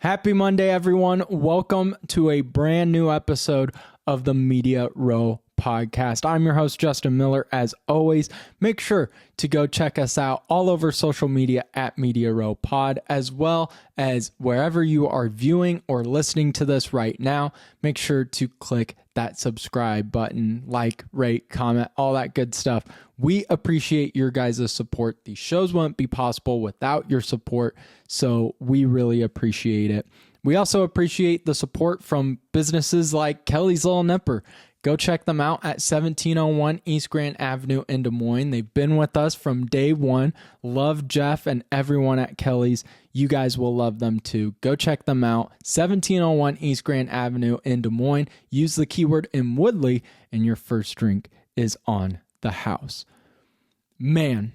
Happy Monday, everyone. Welcome to a brand new episode of the Media Row podcast. I'm your host, Justin Miller. As always, make sure to go check us out all over social media at Media Row Pod, as well as wherever you are viewing or listening to this right now. Make sure to click that subscribe button, like, rate, comment, all that good stuff. We appreciate your guys' support. These shows wouldn't be possible without your support, so we really appreciate it. We also appreciate the support from businesses like Kelly's Little Nipper. Go check them out at 1701 East Grand Avenue in Des Moines. They've been with us from day one. Love Jeff and everyone at Kelly's. You guys will love them too. Go check them out. 1701 East Grand Avenue in Des Moines. Use the keyword in Woodley and your first drink is on the house. Man,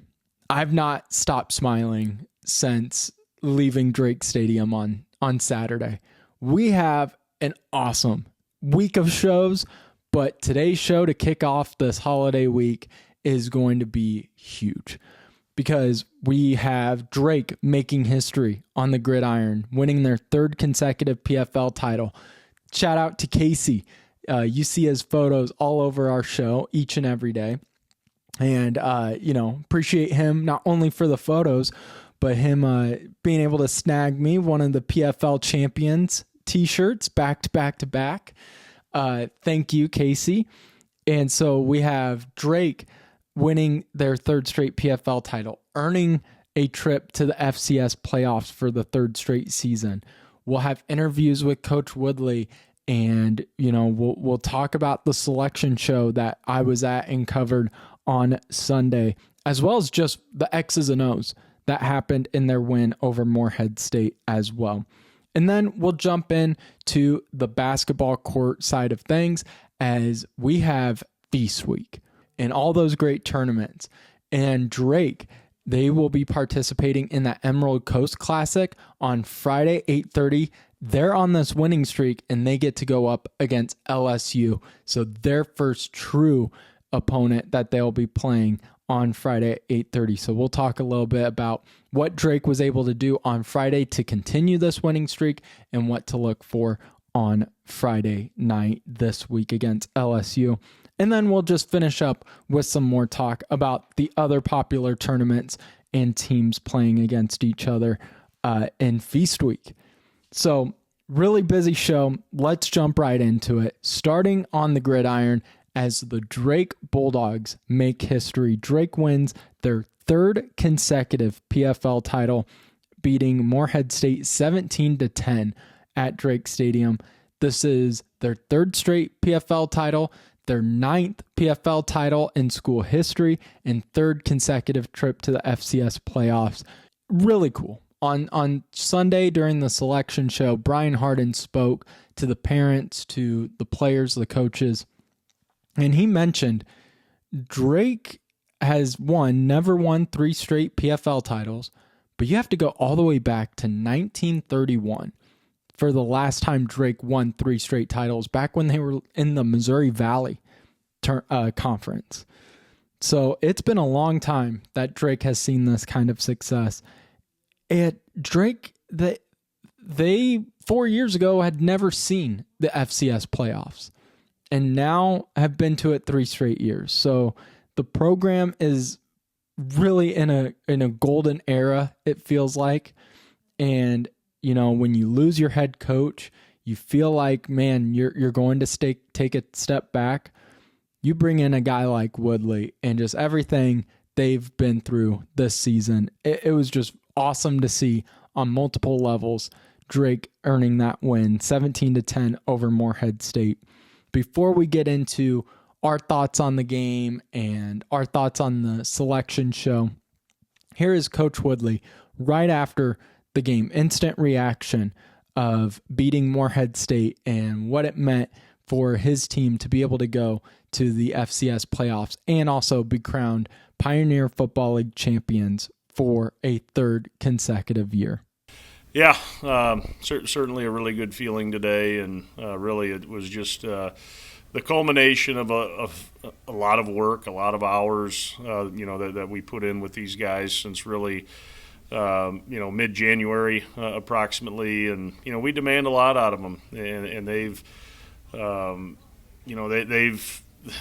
I've not stopped smiling since leaving Drake Stadium on Saturday. We have an awesome week of shows, but today's show to kick off this holiday week is going to be huge because we have Drake making history on the gridiron, winning their third consecutive PFL title. Shout out to Casey. You see his photos all over our show each and every day. And, appreciate him not only for the photos, but him being able to snag me one of the PFL champions t-shirts back to back to back. Thank you, Casey. And so we have Drake winning their third straight PFL title, earning a trip to the FCS Playoffs for the third straight season. We'll have interviews with Coach Woodley, and we'll talk about the selection show that I was at and covered on Sunday, as well as just the X's and O's that happened in their win over Morehead State as well. And then we'll jump in to the basketball court side of things as we have Feast Week and all those great tournaments. And Drake, they will be participating in that Emerald Coast Classic on Friday, 8:30. They're on this winning streak, and they get to go up against LSU. So their first true opponent that they'll be playing on Friday at 8:30. So we'll talk a little bit about what Drake was able to do on Friday to continue this winning streak and what to look for on Friday night this week against LSU. And then we'll just finish up with some more talk about the other popular tournaments and teams playing against each other in Feast Week. So really busy show. Let's jump right into it. Starting on the gridiron, as the Drake Bulldogs make history. Drake wins their third consecutive PFL title, beating Morehead State 17-10 at Drake Stadium. This is their third straight PFL title, their ninth PFL title in school history, and third consecutive trip to the FCS playoffs. Really cool. On Sunday during the selection show, Brian Harden spoke to the parents, to the players, the coaches, and he mentioned Drake has never won three straight PFL titles, but you have to go all the way back to 1931 for the last time Drake won three straight titles, back when they were in the Missouri Valley Conference. So it's been a long time that Drake has seen this kind of success. And Drake, they 4 years ago had never seen the FCS playoffs, and now have been to it 3 straight years. So the program is really in a golden era, it feels like. And, when you lose your head coach, you feel like, man, you're going to take a step back. You bring in a guy like Woodley and just everything they've been through this season. It was just awesome to see on multiple levels. Drake earning that win, 17-10 over Morehead State. Before we get into our thoughts on the game and our thoughts on the selection show, here is Coach Woodley right after the game. Instant reaction of beating Morehead State and what it meant for his team to be able to go to the FCS playoffs and also be crowned Pioneer Football League champions for a third consecutive year. Yeah, certainly a really good feeling today, and really it was just the culmination of a lot of work, a lot of hours, that we put in with these guys since really mid-January approximately, and we demand a lot out of them, and they've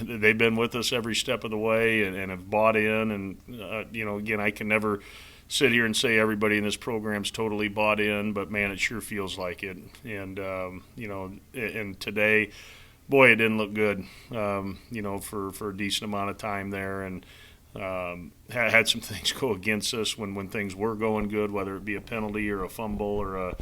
they've been with us every step of the way and have bought in, and again, I can never sit here and say everybody in this program's totally bought in, but man, it sure feels like it. And and today, boy, it didn't look good, for a decent amount of time there, and had some things go against us when things were going good, whether it be a penalty or a fumble or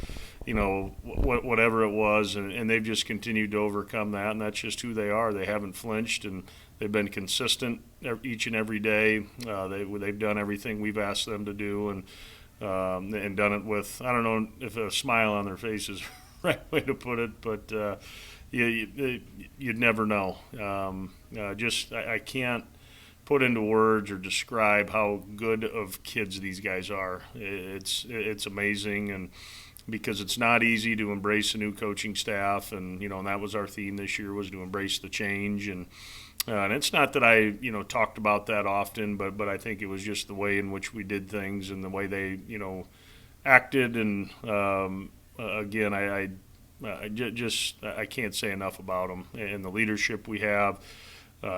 whatever it was, and they've just continued to overcome that, and that's just who they are. They haven't flinched, and they've been consistent each and every day. They've done everything we've asked them to do, and done it with, I don't know if a smile on their face is the right way to put it, but you'd never know. I can't put into words or describe how good of kids these guys are. It's amazing, and because it's not easy to embrace a new coaching staff, and and that was our theme this year, was to embrace the change, and it's not that I talked about that often, but I think it was just the way in which we did things and the way they acted, and again, I can't say enough about them and the leadership we have.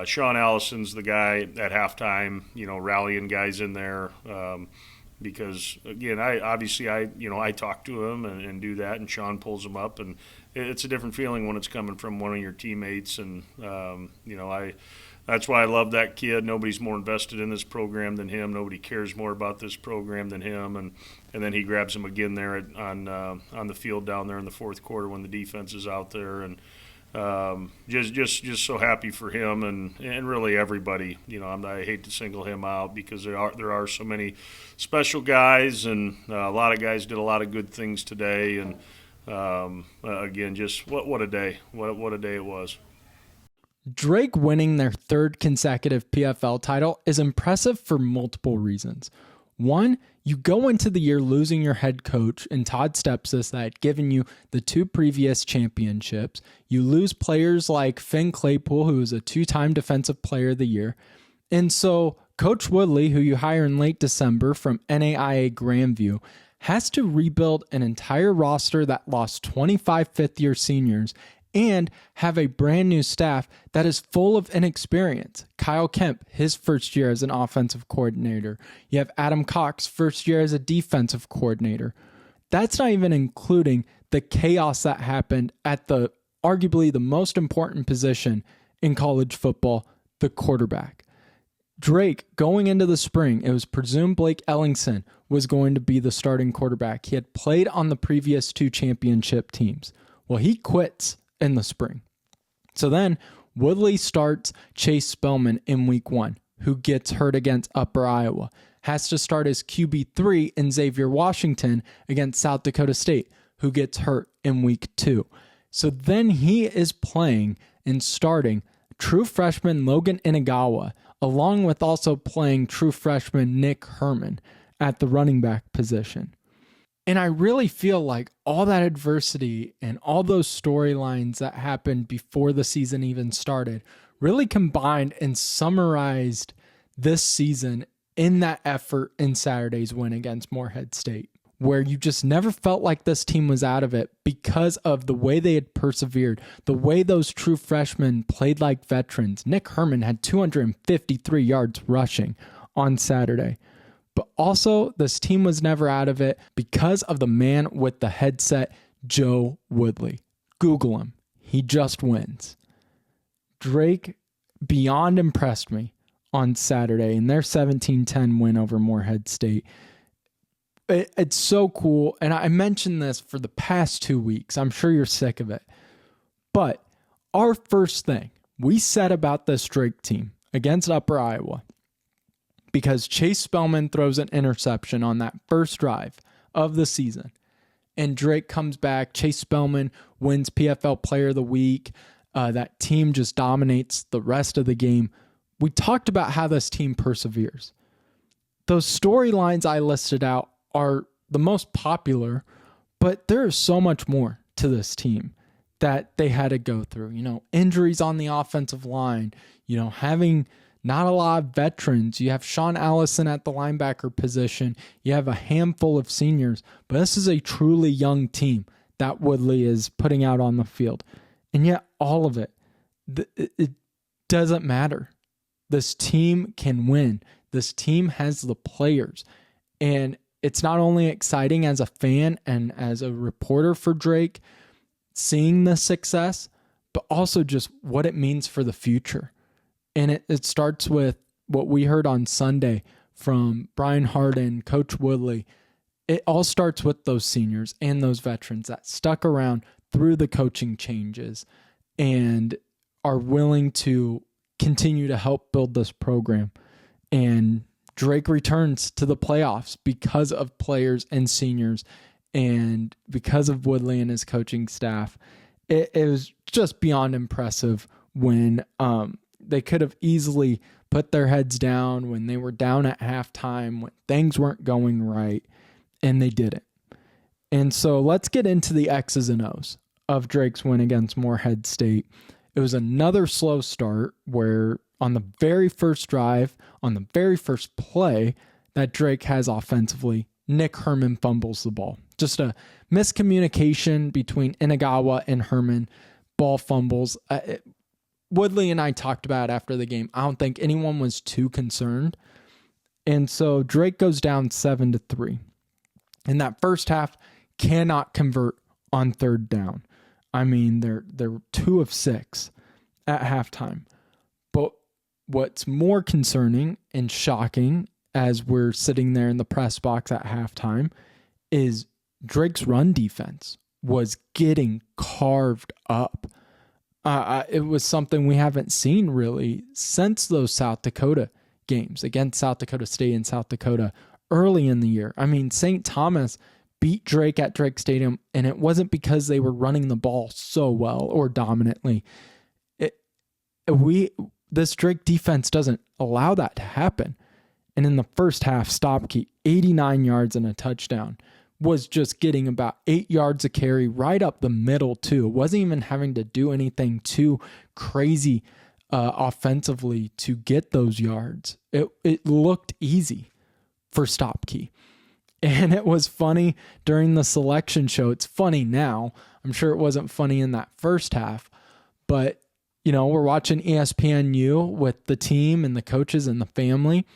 Sean Allison's the guy at halftime, rallying guys in there, because again, I talk to him and do that, and Sean pulls him up, and it's a different feeling when it's coming from one of your teammates, and that's why I love that kid. Nobody's more invested in this program than him. Nobody cares more about this program than him, and then he grabs him again there on the field down there in the fourth quarter when the defense is out there, and just so happy for him and really everybody. I hate to single him out because there are so many special guys, and a lot of guys did a lot of good things today, and again, just what a day, what a day it was. Drake winning their third consecutive PFL title is impressive for multiple reasons. One, you go into the year losing your head coach in Todd Stepsis that had given you the two previous championships. You lose players like Finn Claypool, who was a two-time Defensive Player of the Year. And so Coach Woodley, who you hire in late December from NAIA Grandview, has to rebuild an entire roster that lost 25 fifth-year seniors and have a brand new staff that is full of inexperience. Kyle Kemp, his first year as an offensive coordinator. You have Adam Cox, first year as a defensive coordinator. That's not even including the chaos that happened at arguably the most important position in college football, the quarterback. Drake, going into the spring, it was presumed Blake Ellingson was going to be the starting quarterback. He had played on the previous two championship teams. Well, he quits in the spring. So then Woodley starts Chase Spellman in week 1, who gets hurt against Upper Iowa. Has to start as QB3 in Xavier Washington against South Dakota State, who gets hurt in week 2. So then he is playing and starting true freshman Logan Inagawa, along with also playing true freshman Nick Herman at the running back position. And I really feel like all that adversity and all those storylines that happened before the season even started really combined and summarized this season in that effort in Saturday's win against Morehead State, where you just never felt like this team was out of it because of the way they had persevered, the way those true freshmen played like veterans. Nick Herman had 253 yards rushing on Saturday. But also, this team was never out of it because of the man with the headset, Joe Woodley. Google him. He just wins. Drake beyond impressed me on Saturday in their 17-10 win over Morehead State. It's so cool. And I mentioned this for the past 2 weeks. I'm sure you're sick of it. But our first thing we said about this Drake team against Upper Iowa, because Chase Spellman throws an interception on that first drive of the season, and Drake comes back. Chase Spellman wins PFL Player of the Week. That team just dominates the rest of the game. We talked about how this team perseveres. Those storylines I listed out are the most popular, but there is so much more to this team that they had to go through. Injuries on the offensive line, having not a lot of veterans. You have Sean Allison at the linebacker position. You have a handful of seniors, but this is a truly young team that Woodley is putting out on the field. And yet all of it doesn't matter. This team can win. This team has the players. And it's not only exciting as a fan and as a reporter for Drake, seeing the success, but also just what it means for the future. And it starts with what we heard on Sunday from Brian Harden, Coach Woodley. It all starts with those seniors and those veterans that stuck around through the coaching changes and are willing to continue to help build this program. And Drake returns to the playoffs because of players and seniors and because of Woodley and his coaching staff. It was just beyond impressive when they could have easily put their heads down when they were down at halftime, when things weren't going right, and they didn't. And so let's get into the X's and O's of Drake's win against Morehead State. It was another slow start where on the very first drive, on the very first play that Drake has offensively, Nick Herman fumbles the ball. Just a miscommunication between Inagawa and Herman. Ball fumbles. Woodley and I talked about it after the game. I don't think anyone was too concerned. And so Drake goes down 7-3. In that first half, cannot convert on third down. I mean, they're 2 of 6 at halftime. But what's more concerning and shocking as we're sitting there in the press box at halftime is Drake's run defense was getting carved up. It was something we haven't seen really since those South Dakota games against South Dakota State and South Dakota early in the year. I mean, St. Thomas beat Drake at Drake Stadium, and it wasn't because they were running the ball so well or dominantly. This Drake defense doesn't allow that to happen. And in the first half, Stopke, 89 yards and a touchdown, was just getting about 8 yards a carry right up the middle too. It wasn't even having to do anything too crazy offensively to get those yards. It looked easy for Stopke. And it was funny during the selection show. It's funny now. I'm sure it wasn't funny in that first half. But, you know, we're watching ESPNU with the team and the coaches and the family.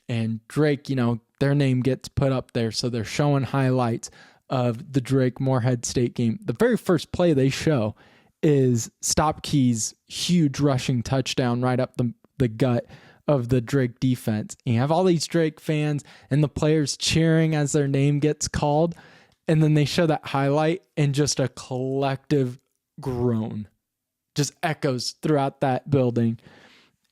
And Drake, you know, their name gets put up there. So they're showing highlights of the Drake Morehead State game. The very first play they show is Stopke's huge rushing touchdown right up the gut of the Drake defense. And you have all these Drake fans and the players cheering as their name gets called. And then they show that highlight and just a collective groan just echoes throughout that building.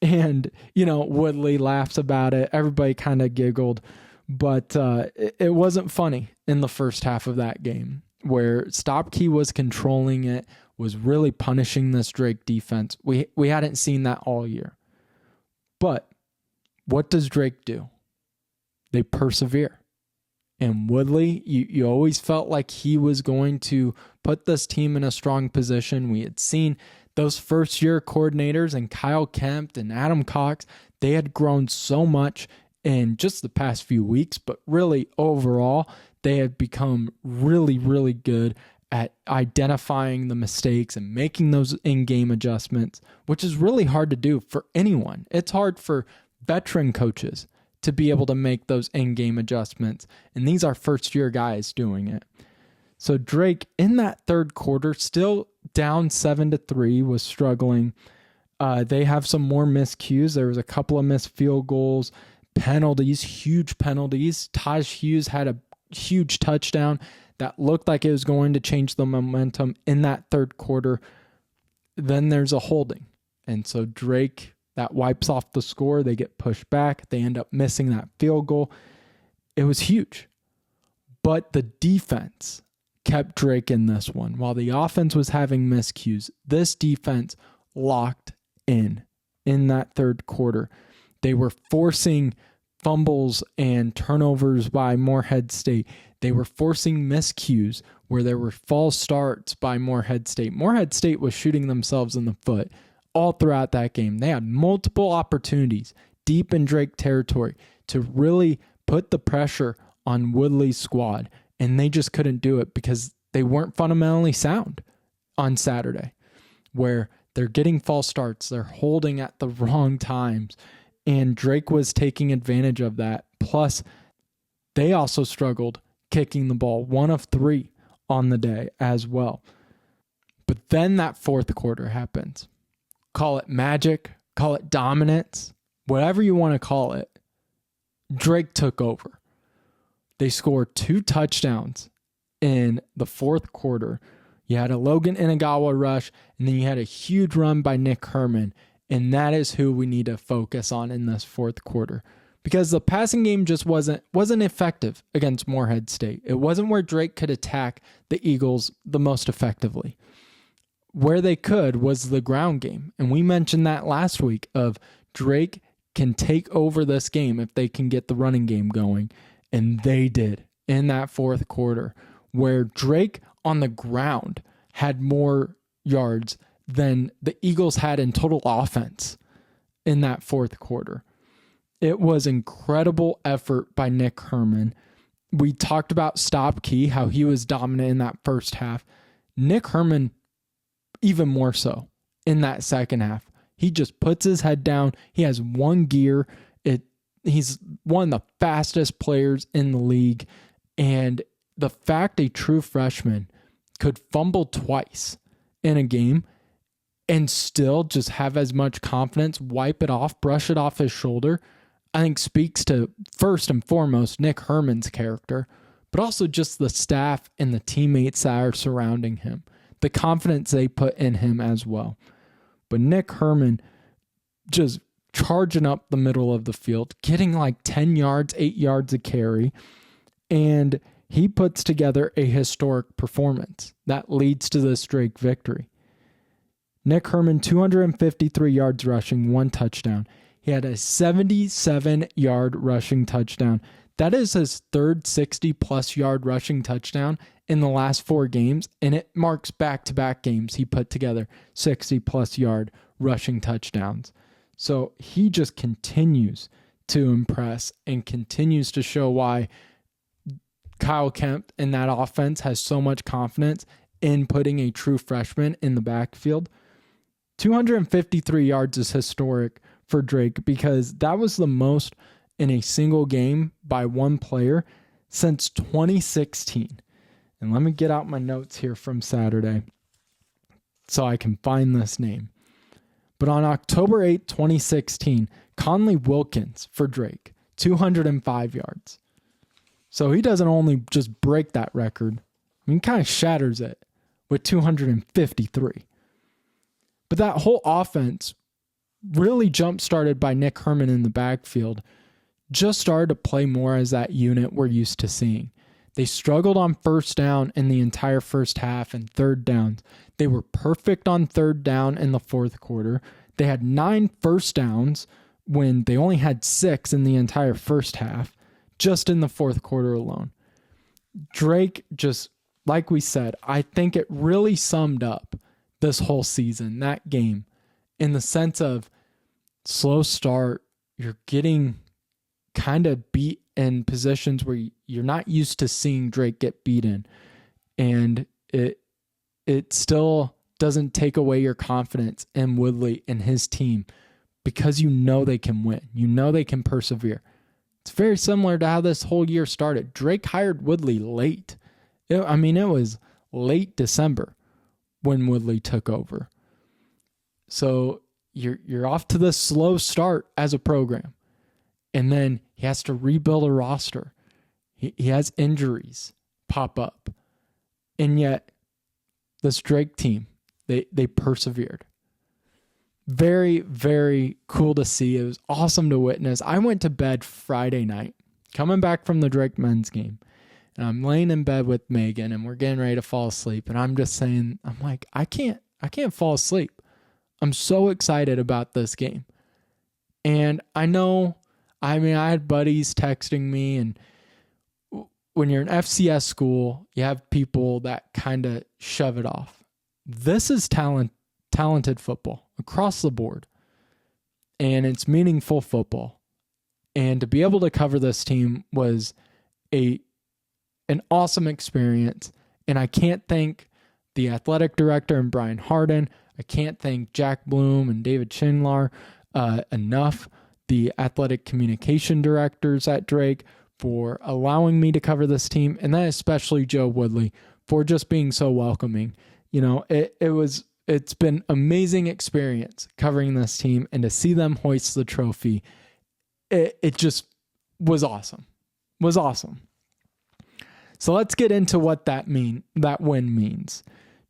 And, you know, Woodley laughs about it. Everybody kind of giggled. But it wasn't funny in the first half of that game where Stopke was controlling it, was really punishing this Drake defense. We hadn't seen that all year. But what does Drake do? They persevere. And Woodley, you always felt like he was going to put this team in a strong position. We had seen those first-year coordinators and Kyle Kemp and Adam Cox, they had grown so much in just the past few weeks, but really overall, they had become really, really good at identifying the mistakes and making those in-game adjustments, which is really hard to do for anyone. It's hard for veteran coaches to be able to make those in-game adjustments, and these are first-year guys doing it. So Drake, in that third quarter, still down 7-3, was struggling. They have some more miscues. There was a couple of missed field goals, penalties, huge penalties. Taj Hughes had a huge touchdown that looked like it was going to change the momentum in that third quarter. Then there's a holding. And so Drake, that wipes off the score. They get pushed back. They end up missing that field goal. It was huge. But the defense kept Drake in this one. While the offense was having miscues, this defense locked in that third quarter. They were forcing fumbles and turnovers by Morehead State. They were forcing miscues where there were false starts by Morehead State. Morehead State was shooting themselves in the foot all throughout that game. They had multiple opportunities deep in Drake territory to really put the pressure on Woodley's squad, and they just couldn't do it because they weren't fundamentally sound on Saturday, where they're getting false starts, they're holding at the wrong times, and Drake was taking advantage of that. Plus, they also struggled kicking the ball, 1 of 3 on the day as well. But then that fourth quarter happens. Call it magic, call it dominance, whatever you want to call it. Drake took over. They scored 2 touchdowns in the fourth quarter. You had a Logan Inagawa rush, and then you had a huge run by Nick Herman, and that is who we need to focus on in this fourth quarter. Because the passing game just wasn't effective against Morehead State. It wasn't where Drake could attack the Eagles the most effectively. Where they could was the ground game. And we mentioned that last week of Drake can take over this game if they can get the running game going. And they did in that fourth quarter, where Drake on the ground had more yards than the Eagles had in total offense in that fourth quarter. It was incredible effort by Nick Herman. We talked about Stop Key, how he was dominant in that first half. Nick Herman, even more so in that second half. He just puts his head down. He has one gear. He's one of the fastest players in the league. And the fact a true freshman could fumble twice in a game and still just have as much confidence, wipe it off, brush it off his shoulder, I think speaks to, first and foremost, Nick Herman's character, but also just the staff and the teammates that are surrounding him, the confidence they put in him as well. But Nick Herman just charging up the middle of the field, getting like 10 yards, 8 yards a carry, and he puts together a historic performance that leads to this Drake victory. Nick Herman, 253 yards rushing, 1 touchdown. He had a 77-yard rushing touchdown. That is his third 60-plus yard rushing touchdown in the last 4 games, and it marks back-to-back games he put together 60-plus yard rushing touchdowns. So he just continues to impress and continues to show why Kyle Kemp in that offense has so much confidence in putting a true freshman in the backfield. 253 yards is historic for Drake because that was the most in a single game by one player since 2016. And let me get out my notes here from Saturday so I can find this name. But on October 8, 2016, Conley Wilkins for Drake, 205 yards. So he doesn't only just break that record, I mean, he kind of shatters it with 253. But that whole offense, really jump-started by Nick Herman in the backfield, just started to play more as that unit we're used to seeing. They struggled on first down in the entire first half and third downs. They were perfect on third down in the fourth quarter. They had 9 first downs when they only had 6 in the entire first half, just in the fourth quarter alone. Drake just, like we said, I think it really summed up this whole season, that game, in the sense of slow start, you're getting kind of beat in positions where you're not used to seeing Drake get beaten, and it still doesn't take away your confidence in Woodley and his team because you know they can win. You know they can persevere. It's very similar to how this whole year started. Drake hired Woodley late. It was late December when Woodley took over. So you're off to this slow start as a program. And then he has to rebuild a roster. He has injuries pop up. And yet, this Drake team, they persevered. Very, very cool to see. It was awesome to witness. I went to bed Friday night, coming back from the Drake men's game. And I'm laying in bed with Megan, and we're getting ready to fall asleep. And I'm just saying, I'm like, I can't fall asleep. I'm so excited about this game. And I had buddies texting me, and when you're in FCS school, you have people that kind of shove it off. This is talented football across the board, and it's meaningful football. And to be able to cover this team was an awesome experience. And I can't thank the athletic director and Brian Harden. I can't thank Jack Bloom and David Schindler enough, the athletic communication directors at Drake, for allowing me to cover this team, and then especially Joe Woodley for just being so welcoming. It's been amazing experience covering this team, and to see them hoist the trophy, it just was awesome. So let's get into what that win means.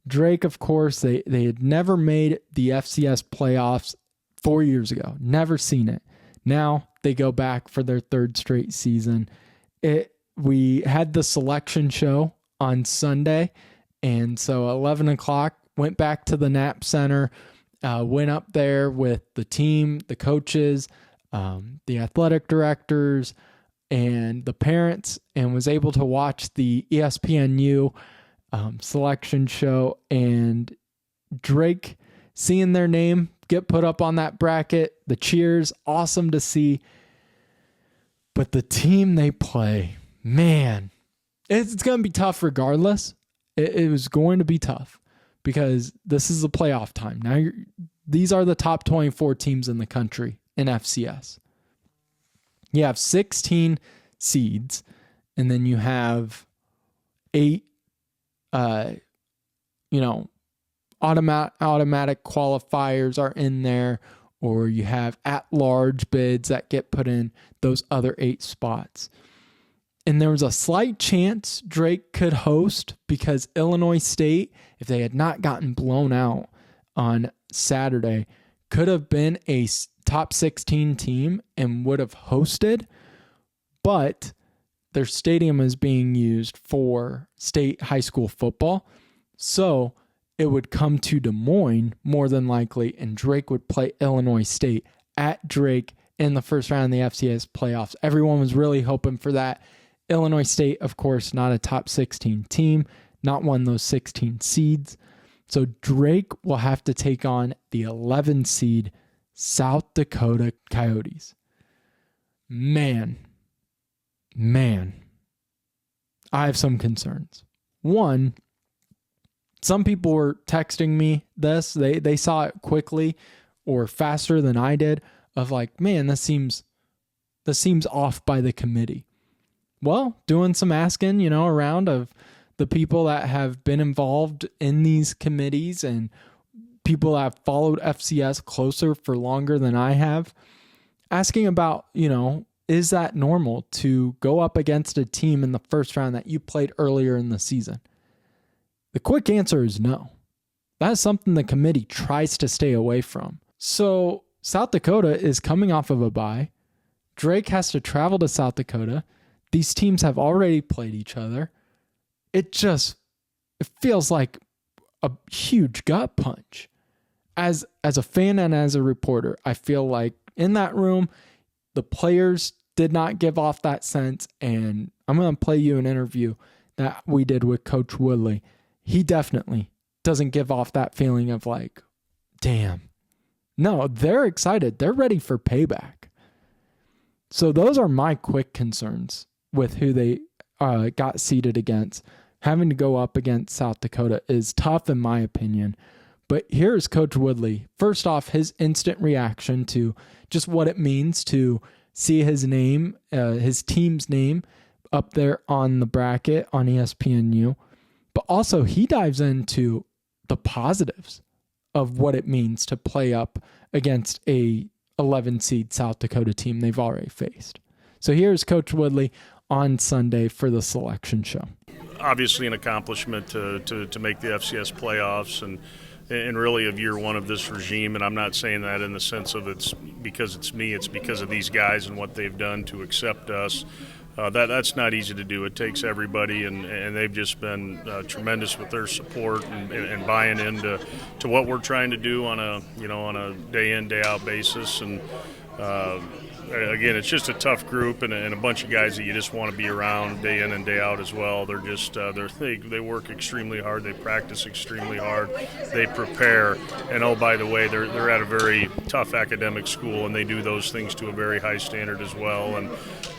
Drake, of course, they had never made the FCS playoffs 4 years ago, never seen it. Now they go back for their third straight season. We had the selection show on Sunday, and so 11 o'clock, went back to the Knapp Center, went up there with the team, the coaches, the athletic directors, and the parents, and was able to watch the ESPNU selection show, and Drake, seeing their name get put up on that bracket, the cheers, awesome to see. But the team they play, man, it's going to be tough regardless. It was going to be tough because this is the playoff time. Now, these are the top 24 teams in the country in FCS. You have 16 seeds, and then you have 8, automatic qualifiers are in there, or you have at-large bids that get put in those other 8 spots. And there was a slight chance Drake could host because Illinois State, if they had not gotten blown out on Saturday, could have been a top 16 team and would have hosted, but their stadium is being used for state high school football. So it would come to Des Moines more than likely, and Drake would play Illinois State at Drake in the first round of the FCS playoffs. Everyone was really hoping for that. Illinois State, of course, not a top 16 team, not one of those 16 seeds. So Drake will have to take on the 11 seed South Dakota Coyotes. Man, I have some concerns. One, some people were texting me this. They saw it quickly or faster than I did, of like, man, this seems off by the committee. Well, doing some asking, around of the people that have been involved in these committees and people that have followed FCS closer for longer than I have, asking about, is that normal to go up against a team in the first round that you played earlier in the season? The quick answer is no. That's something the committee tries to stay away from. So South Dakota is coming off of a bye. Drake has to travel to South Dakota. These teams have already played each other. It feels like a huge gut punch. As a fan and as a reporter, I feel like in that room, the players did not give off that sense. And I'm going to play you an interview that we did with Coach Woodley. He definitely doesn't give off that feeling of like, damn. No, they're excited. They're ready for payback. So those are my quick concerns with who they got seeded against. Having to go up against South Dakota is tough in my opinion. But here's Coach Woodley. First off, his instant reaction to just what it means to see his name, his team's name up there on the bracket on ESPNU. But also he dives into the positives of what it means to play up against a 11 seed South Dakota team they've already faced. So here's Coach Woodley on Sunday for the selection show. Obviously an accomplishment to make the FCS playoffs and really of year one of this regime. And I'm not saying that in the sense of it's because it's me, it's because of these guys and what they've done to accept us. That's not easy to do. It takes everybody, and they've just been tremendous with their support and buying into what we're trying to do on a day in, day out basis. And again, it's just a tough group and a bunch of guys that you just want to be around day in and day out as well. They're just they work extremely hard. They practice extremely hard. They prepare. And oh, by the way, they're at a very tough academic school, and they do those things to a very high standard as well. And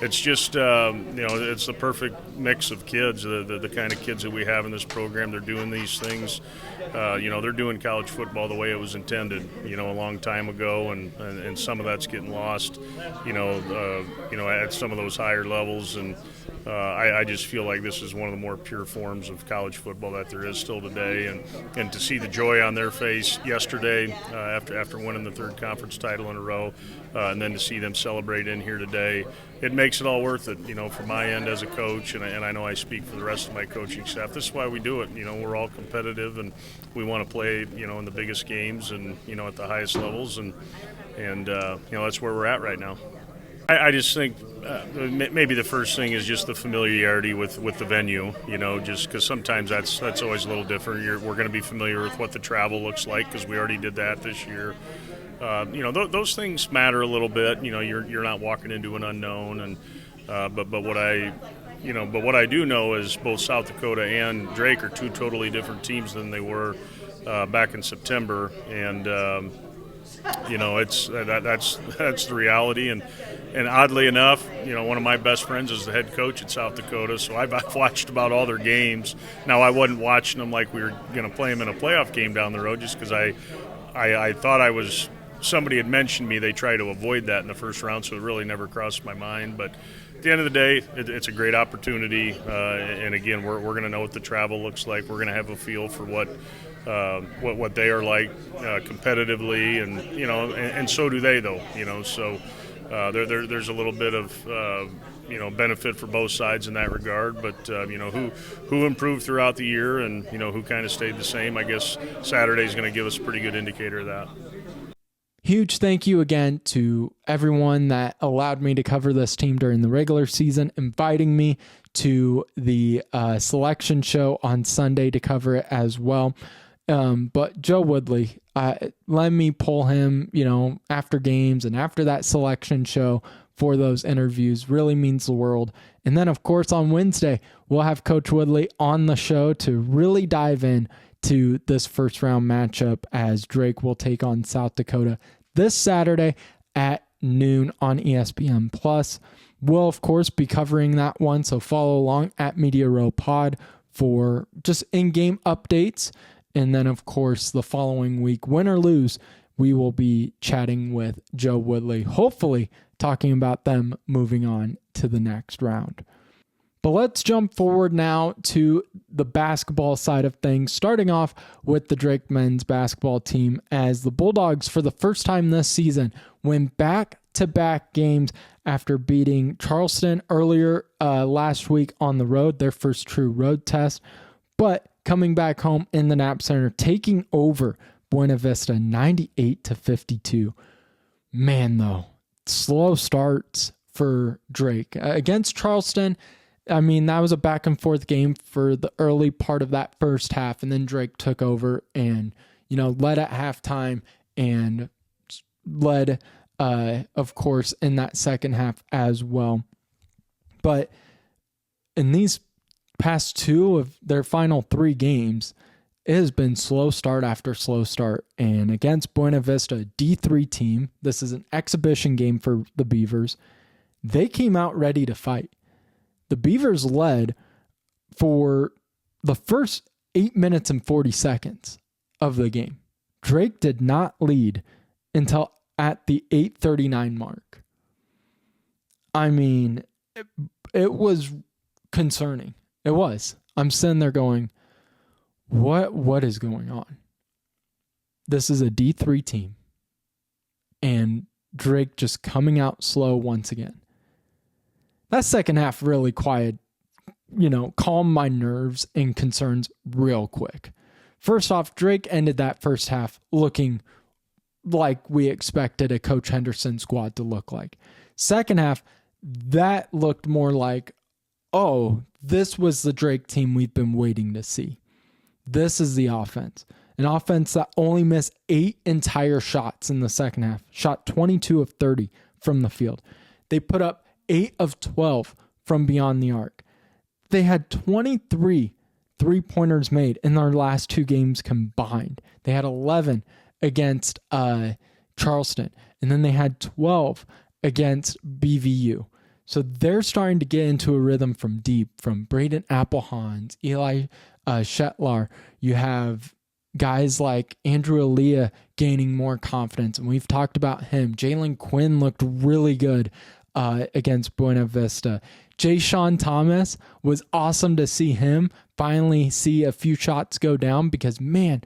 it's just it's the perfect mix of kids, the kind of kids that we have in this program. They're doing these things. They're doing college football the way it was intended, a long time ago, and some of that's getting lost, at some of those higher levels. And I just feel like this is one of the more pure forms of college football that there is still today. And to see the joy on their face yesterday after winning the third conference title in a row, and then to see them celebrate in here today, it makes it all worth it, from my end as a coach, and I know I speak for the rest of my coaching staff. This is why we do it. We're all competitive, and we want to play, in the biggest games and, at the highest levels, and that's where we're at right now. I just think maybe the first thing is just the familiarity with the venue, just because sometimes that's always a little different. We're going to be familiar with what the travel looks like because we already did that this year. Those things matter a little bit. You're not walking into an unknown, and but what I do know is both South Dakota and Drake are two totally different teams than they were back in September, and that's the reality. And oddly enough, one of my best friends is the head coach at South Dakota, so I've watched about all their games. Now, I wasn't watching them like we were going to play them in a playoff game down the road, just because I thought I was. Somebody had mentioned me they try to avoid that in the first round, so it really never crossed my mind. But at the end of the day, it's a great opportunity. And again, we're going to know what the travel looks like. We're going to have a feel for what they are like competitively, and so do they, though. So there's a little bit of benefit for both sides in that regard. But who improved throughout the year, and who kind of stayed the same. I guess Saturday is going to give us a pretty good indicator of that. Huge thank you again to everyone that allowed me to cover this team during the regular season, inviting me to the selection show on Sunday to cover it as well. But Joe Woodley, let me pull him, after games and after that selection show for those interviews really means the world. And then, of course, on Wednesday, we'll have Coach Woodley on the show to really dive in to this first round matchup as Drake will take on South Dakota this Saturday at noon on ESPN Plus. We'll of course be covering that one, so follow along at Media Row Pod for just in-game updates. And then of course the following week, win or lose, we will be chatting with Joe Woodley, hopefully talking about them moving on to the next round. But let's jump forward now to the basketball side of things, starting off with the Drake men's basketball team as the Bulldogs, for the first time this season, win back-to-back games after beating Charleston earlier last week on the road, their first true road test, but coming back home in the Knapp Center, taking over Buena Vista 98-52. Man, though, slow starts for Drake. Against Charleston, I mean, that was a back and forth game for the early part of that first half, and then Drake took over and, led at halftime and led, of course, in that second half as well. But in these past two of their final three games, it has been slow start after slow start. And against Buena Vista, a D3 team, this is an exhibition game for the Beavers. They came out ready to fight. The Beavers led for the first 8 minutes and 40 seconds of the game. Drake did not lead until at the 8:39 mark. I mean, it was concerning. It was. I'm sitting there going, what is going on? This is a D3 team. And Drake just coming out slow once again. That second half really calmed my nerves and concerns real quick. First off, Drake ended that first half looking like we expected a Coach Henderson squad to look like. Second half, that looked more like, oh, this was the Drake team we've been waiting to see. This is the offense. An offense that only missed 8 entire shots in the second half. Shot 22 of 30 from the field. They put up 8 of 12 from beyond the arc. They had 23 three-pointers made in their last 2 games combined. They had 11 against Charleston, and then they had 12 against BVU. So they're starting to get into a rhythm from deep, from Braden Applehans, Eli Shetlar. You have guys like Andrew Aaliyah gaining more confidence, and we've talked about him. Jalen Quinn looked really good against Buena Vista. Jay Sean Thomas, was awesome to see him finally see a few shots go down, because, man,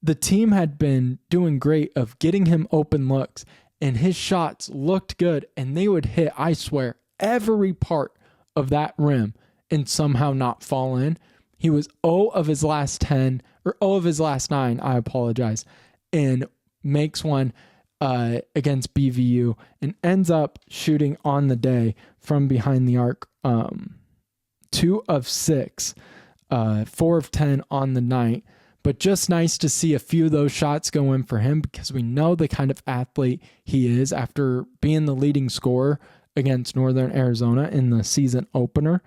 the team had been doing great of getting him open looks, and his shots looked good, and they would hit, I swear, every part of that rim and somehow not fall in. He was 0 of his last 10, or 0 of his last 9, I apologize, and makes one against BVU and ends up shooting on the day from behind the arc 2 of 6, 4 of 10 on the night. But just nice to see a few of those shots go in for him, because we know the kind of athlete he is after being the leading scorer against Northern Arizona in the season opener.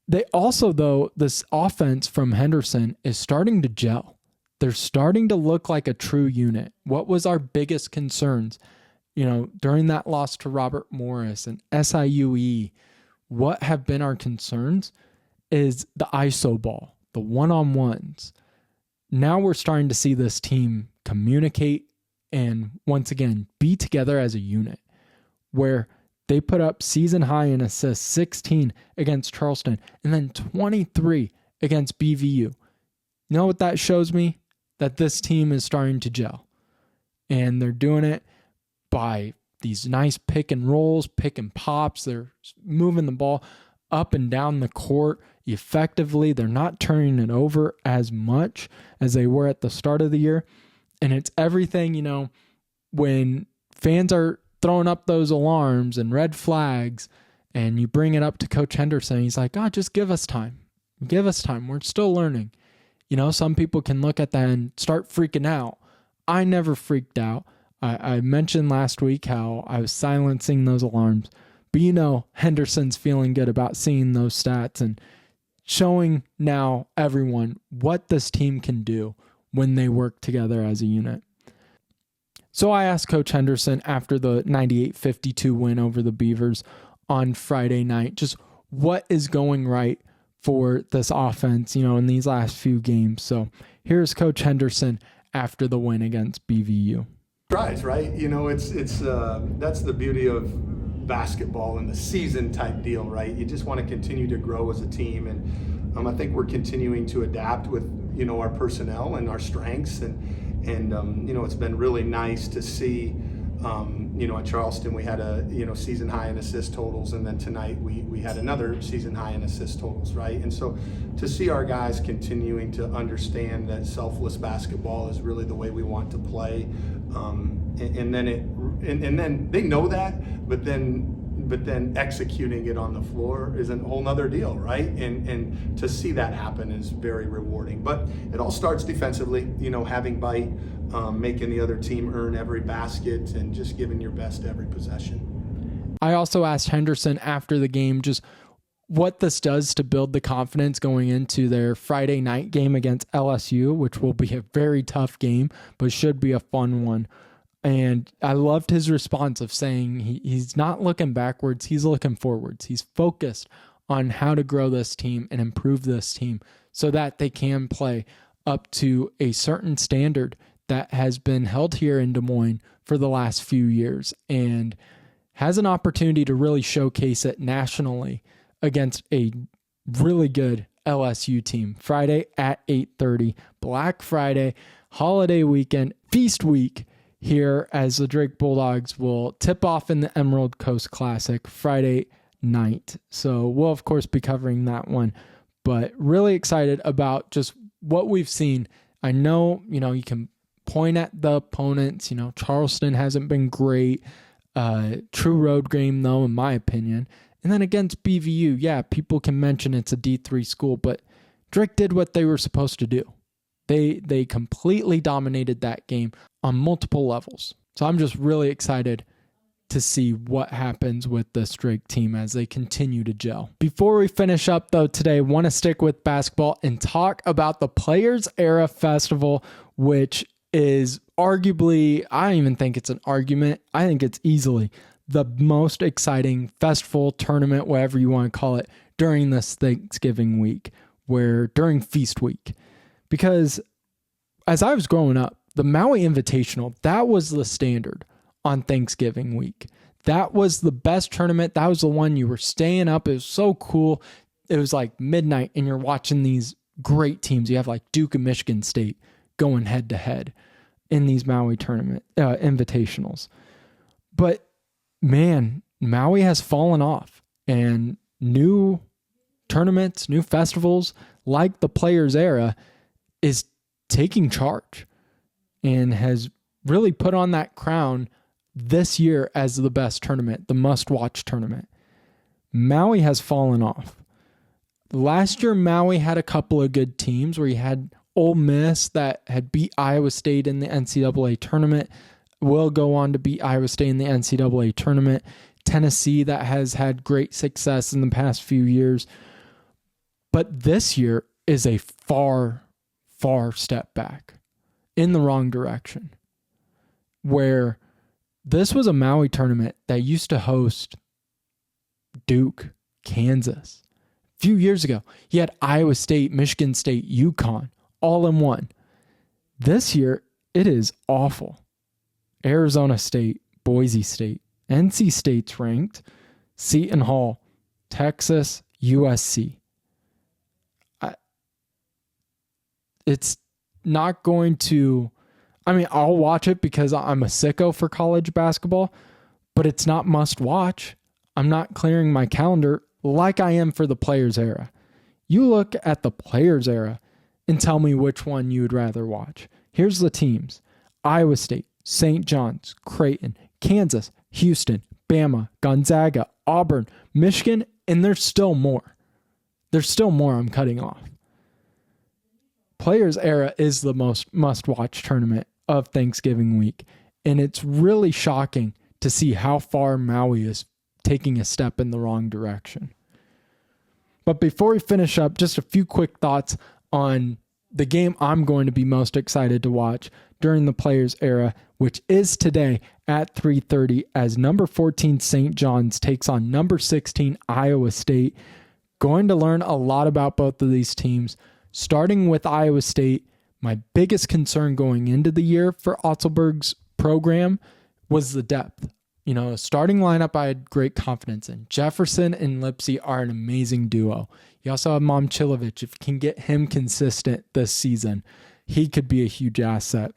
They also, though, this offense from Henderson is starting to gel. They're starting to look like a true unit. What was our biggest concerns, during that loss to Robert Morris and SIUE? What have been our concerns is the ISO ball, the one-on-ones. Now we're starting to see this team communicate and, once again, be together as a unit, where they put up season high in assists, 16 against Charleston, and then 23 against BVU. You know what that shows me? That this team is starting to gel. And they're doing it by these nice pick and rolls, pick and pops. They're moving the ball up and down the court effectively. They're not turning it over as much as they were at the start of the year. And it's everything, when fans are throwing up those alarms and red flags, and you bring it up to Coach Henderson, he's like, just give us time. Give us time. We're still learning. Some people can look at that and start freaking out. I never freaked out. I mentioned last week how I was silencing those alarms. But Henderson's feeling good about seeing those stats and showing now everyone what this team can do when they work together as a unit. So I asked Coach Henderson after the 98-52 win over the Beavers on Friday night, just what is going right for this offense, in these last few games. So here's Coach Henderson after the win against BVU. Right? It's that's the beauty of basketball and the season type deal, right? You just want to continue to grow as a team, and I think we're continuing to adapt with our personnel and our strengths, and it's been really nice to see. At Charleston we had a season high in assist totals, and then tonight we had another season high in assist totals, right? And so to see our guys continuing to understand that selfless basketball is really the way we want to play, and then they know that, but then executing it on the floor is a whole nother deal, right? And to see that happen is very rewarding. But it all starts defensively, having bite, making the other team earn every basket, and just giving your best every possession. I also asked Henderson after the game just what this does to build the confidence going into their Friday night game against LSU, which will be a very tough game, but should be a fun one. And I loved his response of saying he's not looking backwards, he's looking forwards. He's focused on how to grow this team and improve this team so that they can play up to a certain standard that has been held here in Des Moines for the last few years, and has an opportunity to really showcase it nationally against a really good LSU team. Friday at 8:30, Black Friday, holiday weekend, feast week here, as the Drake Bulldogs will tip off in the Emerald Coast Classic Friday night. So we'll, of course, be covering that one, but really excited about just what we've seen. I know, you can point at the opponents. Charleston hasn't been great. True road game, though, in my opinion. And then against BVU, yeah, people can mention it's a D3 school, but Drake did what they were supposed to do. They completely dominated that game on multiple levels. So I'm just really excited to see what happens with this Drake team as they continue to gel. Before we finish up, though, today, I want to stick with basketball and talk about the Players Era Festival, which is arguably, I don't even think it's an argument, I think it's easily the most exciting festival, tournament, whatever you want to call it, during this Thanksgiving week, during Feast Week. Because as I was growing up, the Maui Invitational, that was the standard on Thanksgiving week. That was the best tournament. That was the one you were staying up. It was so cool. It was like midnight and you're watching these great teams. You have like Duke and Michigan State going head to head in these Maui tournament invitationals. But man, Maui has fallen off, and new tournaments, new festivals like the Players Era is taking charge and has really put on that crown this year as the best tournament, the must-watch tournament. Maui has fallen off. Last year, Maui had a couple of good teams where you had Ole Miss that had beat Iowa State in the NCAA tournament, will go on to beat Iowa State in the NCAA tournament. Tennessee that has had great success in the past few years. But this year is a far, far step back in the wrong direction, where this was a Maui tournament that used to host Duke, Kansas. A few years ago, you had Iowa State, Michigan State, UConn, all in one. This year, it is awful. Arizona State, Boise State, NC State's ranked, Seton Hall, Texas, USC. It's not going to... I'll watch it because I'm a sicko for college basketball, but it's not must watch. I'm not clearing my calendar like I am for the Players Era. You look at the Players Era and tell me which one you would rather watch. Here's the teams: Iowa State, St. John's, Creighton, Kansas, Houston, Bama, Gonzaga, Auburn, Michigan, and there's still more. There's still more I'm cutting off. Players Era is the most must-watch tournament of Thanksgiving week, and it's really shocking to see how far Maui is taking a step in the wrong direction. But before we finish up, just a few quick thoughts on the game I'm going to be most excited to watch during the Players Era, which is today at 3:30 as number 14 St. John's takes on number 16 Iowa State. Going to learn a lot about both of these teams. Starting with Iowa State, my biggest concern going into the year for Otzelberg's program was the depth. Starting lineup I had great confidence in. Jefferson and Lipsey are an amazing duo. You also have Momcilovic. If you can get him consistent this season, he could be a huge asset.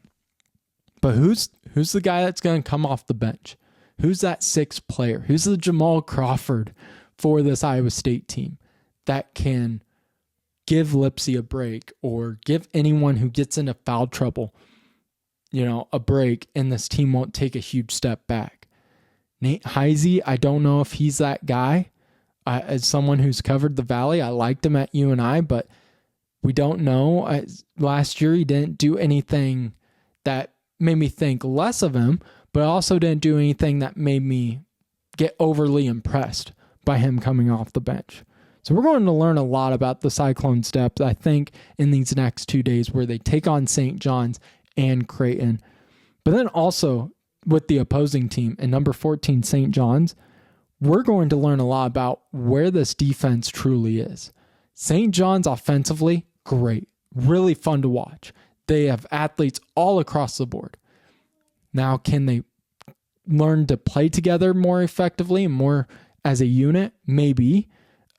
But who's the guy that's going to come off the bench? Who's that sixth player? Who's the Jamal Crawford for this Iowa State team that can give Lipsey a break or give anyone who gets into foul trouble, a break, and this team won't take a huge step back? Nate Heisey, I don't know if he's that guy. As someone who's covered the Valley, I liked him at UNI, but we don't know. Last year, he didn't do anything that made me think less of him, but also didn't do anything that made me get overly impressed by him coming off the bench. So we're going to learn a lot about the Cyclones' depth, I think, in these next 2 days where they take on St. John's and Creighton. But then also with the opposing team and number 14 St. John's, we're going to learn a lot about where this defense truly is. St. John's offensively, great. Really fun to watch. They have athletes all across the board. Now, can they learn to play together more effectively and more as a unit? Maybe.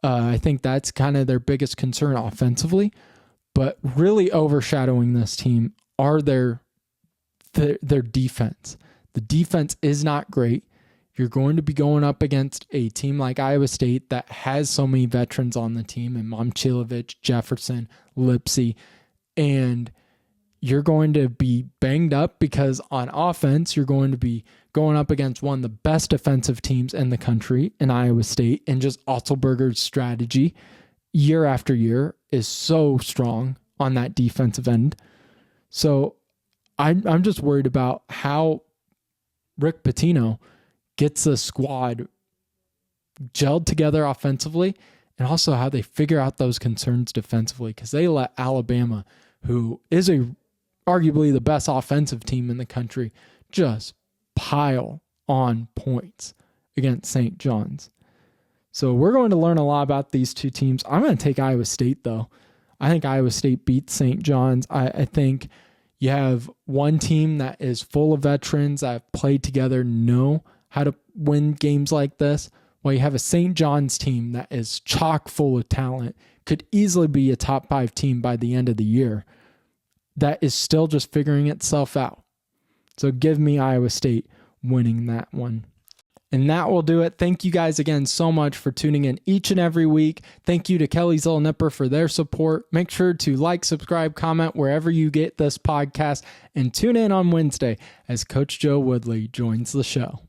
I think that's kind of their biggest concern offensively. But really overshadowing this team are their defense. The defense is not great. You're going to be going up against a team like Iowa State that has so many veterans on the team, and Momcilovic, Jefferson, Lipsey, and you're going to be banged up because on offense, you're going to be going up against one of the best defensive teams in the country in Iowa State, and just Otzelberger's strategy year after year is so strong on that defensive end. So I'm just worried about how Rick Pitino gets the squad gelled together offensively, and also how they figure out those concerns defensively, because they let Alabama, who is arguably the best offensive team in the country, just pile on points against St. John's. So we're going to learn a lot about these two teams. I'm going to take Iowa State, though. I think Iowa State beats St. John's. I think you have one team that is full of veterans that have played together, know how to win games like this, while you have a St. John's team that is chock full of talent, could easily be a top 5 team by the end of the year, that is still just figuring itself out. So give me Iowa State winning that one. And that will do it. Thank you guys again so much for tuning in each and every week. Thank you to Kelly's Little Nipper for their support. Make sure to like, subscribe, comment wherever you get this podcast, and tune in on Wednesday as Coach Joe Woodley joins the show.